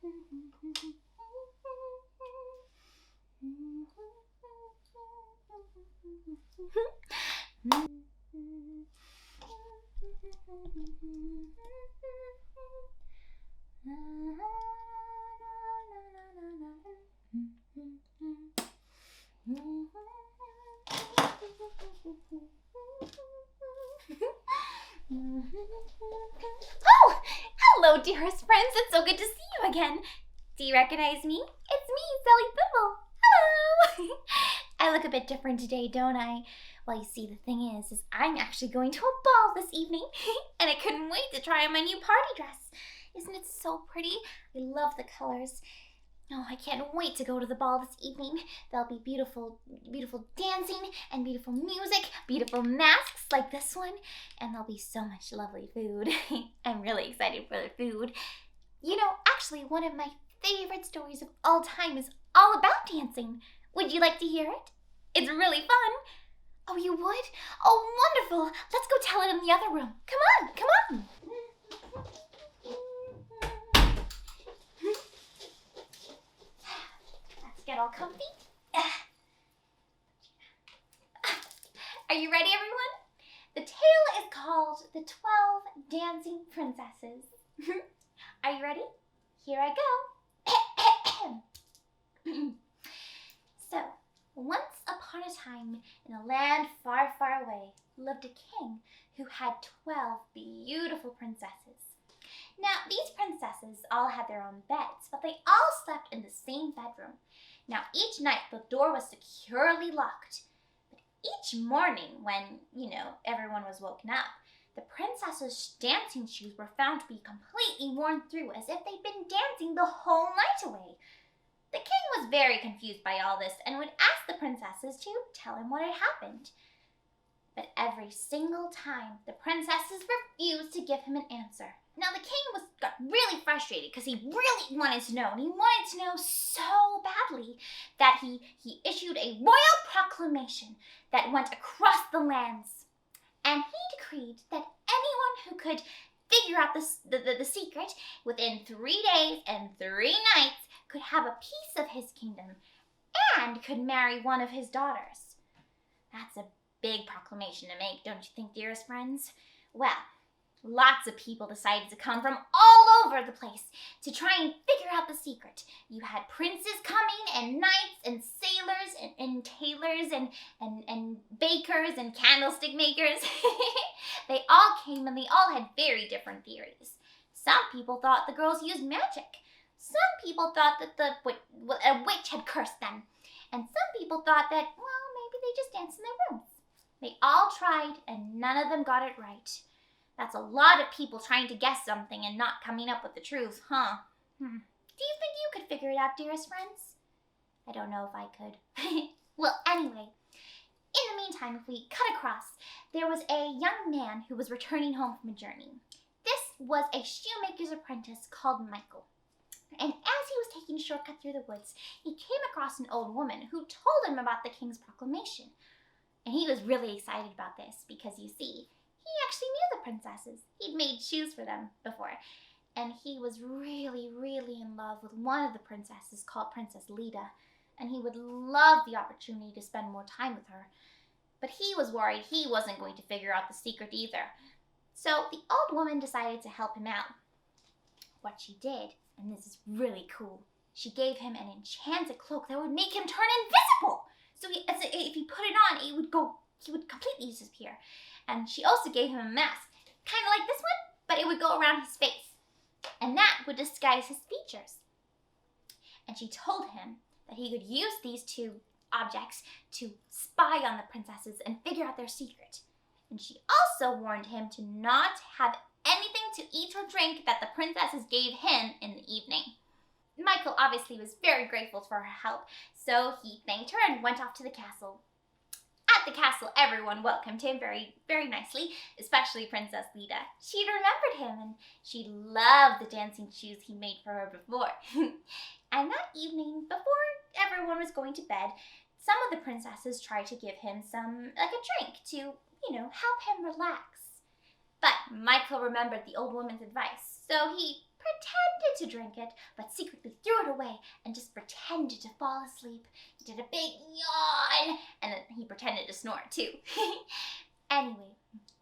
Oh, hello, dearest friends. It's so good to see you again. Do you recognize me? It's me, Sally Thimble. Hello. I look a bit different today, don't I? Well, you see, the thing is I'm actually going to a ball this evening, and I couldn't wait to try on my new party dress. Isn't it so pretty? I love the colors. Oh, I can't wait to go to the ball this evening. There'll be beautiful, beautiful dancing and beautiful music, beautiful masks like this one, and there'll be so much lovely food. I'm really excited for the food. You know, actually, one of my favorite stories of all time is all about dancing. Would you like to hear it? It's really fun. Oh, you would? Oh, wonderful. Let's go tell it in the other room. Come on, come on. Get all comfy. Are you ready, everyone? The tale is called The 12 Dancing Princesses. Are you ready? Here I go. So, once upon a time, in a land far, far away, lived a king who had 12 beautiful princesses. Now, these princesses all had their own beds, but they all slept in the same bedroom. Now, each night the door was securely locked. But each morning when, everyone was woken up, the princesses' dancing shoes were found to be completely worn through as if they'd been dancing the whole night away. The king was very confused by all this and would ask the princesses to tell him what had happened. But every single time, the princesses refused to give him an answer. Now, the king got really frustrated because he really wanted to know, and he wanted to know so badly that he issued a royal proclamation that went across the lands. And he decreed that anyone who could figure out the secret within 3 days and 3 nights could have a piece of his kingdom and could marry one of his daughters. That's a big proclamation to make, don't you think, dearest friends? Well, lots of people decided to come from all over the place to try and figure out the secret. You had princes coming, and knights, and sailors, and tailors, and bakers, and candlestick makers. They all came, and they all had very different theories. Some people thought the girls used magic. Some people thought that a witch had cursed them. And some people thought that, well, maybe they just danced in their rooms. They all tried, and none of them got it right. That's a lot of people trying to guess something and not coming up with the truth, huh? Do you think you could figure it out, dearest friends? I don't know if I could. Well, anyway, in the meantime, if we cut across, there was a young man who was returning home from a journey. This was a shoemaker's apprentice called Michael. And as he was taking a shortcut through the woods, he came across an old woman who told him about the king's proclamation. And he was really excited about this because, you see, he actually knew the princesses. He'd made shoes for them before. And he was really, really in love with one of the princesses called Princess Leda. And he would love the opportunity to spend more time with her. But he was worried he wasn't going to figure out the secret either. So the old woman decided to help him out. What she did, and this is really cool, she gave him an enchanted cloak that would make him turn invisible. So if he put it on, he would completely disappear. And she also gave him a mask, kind of like this one, but it would go around his face. And that would disguise his features. And she told him that he could use these 2 objects to spy on the princesses and figure out their secret. And she also warned him to not have anything to eat or drink that the princesses gave him in the evening. Michael obviously was very grateful for her help, so he thanked her and went off to the castle. At the castle, everyone welcomed him very, very nicely, especially Princess Leda. She'd remembered him, and she loved the dancing shoes he made for her before. And that evening, before everyone was going to bed, some of the princesses tried to give him a drink to, help him relax. But Michael remembered the old woman's advice, so he pretended to drink it, but secretly threw it away and just pretended to fall asleep. He did a big yawn, and then he pretended to snore too. Anyway,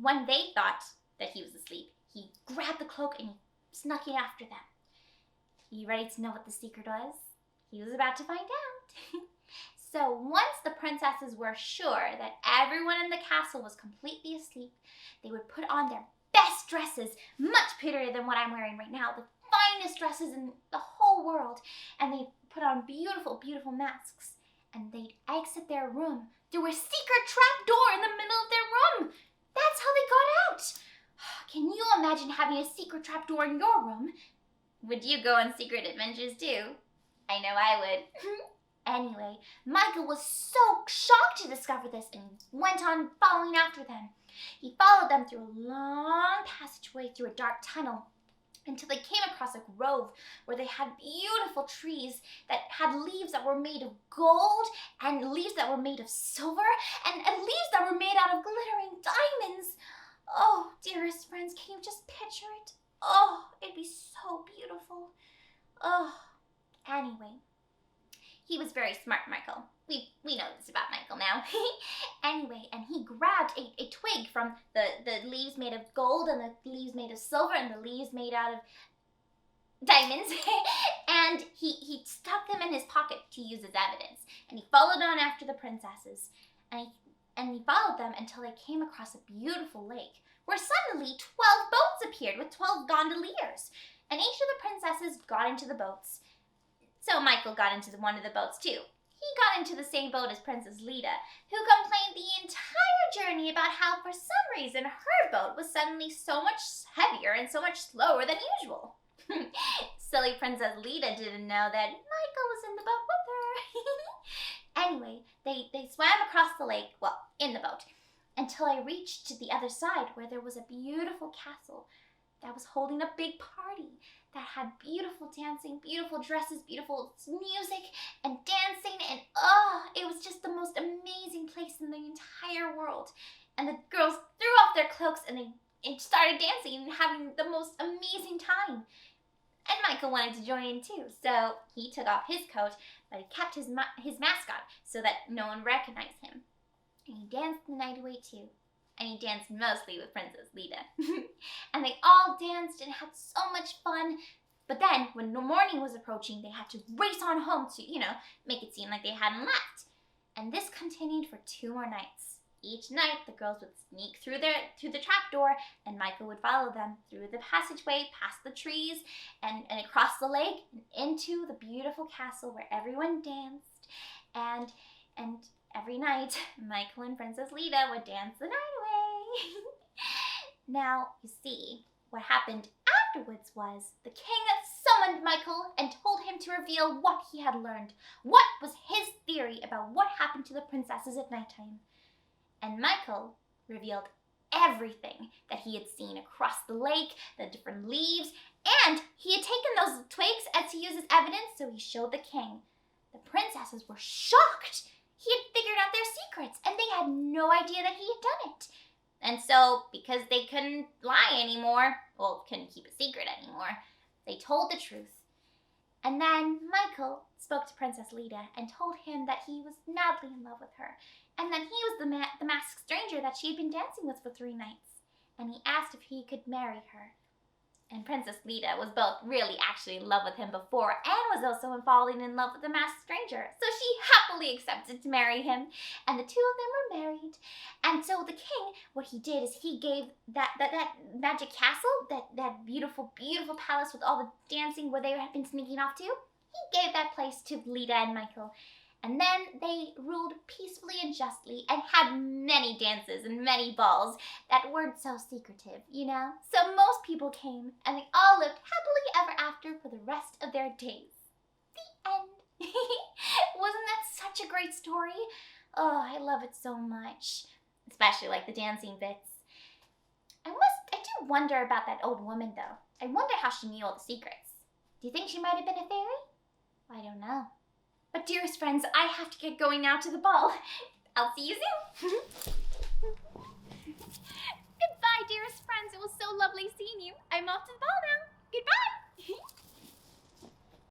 when they thought that he was asleep, he grabbed the cloak and he snuck in after them. You ready to know what the secret was? He was about to find out. So once the princesses were sure that everyone in the castle was completely asleep, they would put on their best dresses, much prettier than what I'm wearing right now, the finest dresses in the whole world, and they put on beautiful, beautiful masks, and they'd exit their room through a secret trap door in the middle of their room. That's how they got out. Can you imagine having a secret trap door in your room? Would you go on secret adventures too? I know I would. Anyway, Michael was so shocked to discover this and went on following after them. He followed them through a long passageway through a dark tunnel until they came across a grove where they had beautiful trees that had leaves that were made of gold and leaves that were made of silver and leaves that were made out of glittering diamonds. Oh, dearest friends, can you just picture it? Oh, it'd be so beautiful. Oh, anyway. He was very smart, Michael. We know this about Michael now. Anyway, and he grabbed a twig from the leaves made of gold and the leaves made of silver and the leaves made out of diamonds. And he stuck them in his pocket to use as evidence. And he followed on after the princesses. And he followed them until they came across a beautiful lake where suddenly 12 boats appeared with 12 gondoliers. And each of the princesses got into the boats. So Michael got into one of the boats too. He got into the same boat as Princess Lita, who complained the entire journey about how for some reason her boat was suddenly so much heavier and so much slower than usual. Silly Princess Lita didn't know that Michael was in the boat with her. Anyway, they swam across the lake, well, in the boat, until I reached to the other side where there was a beautiful castle that was holding a big party that had beautiful dancing, beautiful dresses, beautiful music and dancing, and it was just the most amazing place in the entire world. And the girls threw off their cloaks and they started dancing and having the most amazing time. And Michael wanted to join in too, so he took off his coat, but he kept his mask on so that no one recognized him. And he danced the night away too. And he danced mostly with Princess Lita. And they all danced and had so much fun. But then, when the morning was approaching, they had to race on home to, make it seem like they hadn't left. And this continued for 2 more nights. Each night, the girls would sneak through the trap door, and Michael would follow them through the passageway, past the trees, and across the lake, and into the beautiful castle where everyone danced. And every night, Michael and Princess Lita would dance the night away. Now, you see, what happened afterwards was the king summoned Michael and told him to reveal what he had learned. What was his theory about what happened to the princesses at nighttime? And Michael revealed everything that he had seen across the lake, the different leaves, and he had taken those twigs as to use as evidence, so he showed the king. The princesses were shocked. He had figured out their secrets, and they had no idea that he had done it. And so, because they couldn't lie anymore, couldn't keep a secret anymore, they told the truth. And then Michael spoke to Princess Lita and told him that he was madly in love with her, and that he was the masked stranger that she had been dancing with for 3 nights. And he asked if he could marry her. And Princess Lita was both really actually in love with him before and was also falling in love with the masked stranger. So she happily accepted to marry him. And the two of them were married. And so the king, what he did is he gave that magic castle, that beautiful, beautiful palace with all the dancing where they had been sneaking off to, he gave that place to Lita and Michael. And then they ruled peacefully and justly and had many dances and many balls that weren't so secretive, So most people came and they all lived happily ever after for the rest of their days. The end. Wasn't that such a great story? Oh, I love it so much. Especially like the dancing bits. I do wonder about that old woman though. I wonder how she knew all the secrets. Do you think she might have been a fairy? I don't know. But dearest friends, I have to get going now to the ball. I'll see you soon. Goodbye, dearest friends. It was so lovely seeing you. I'm off to the ball now.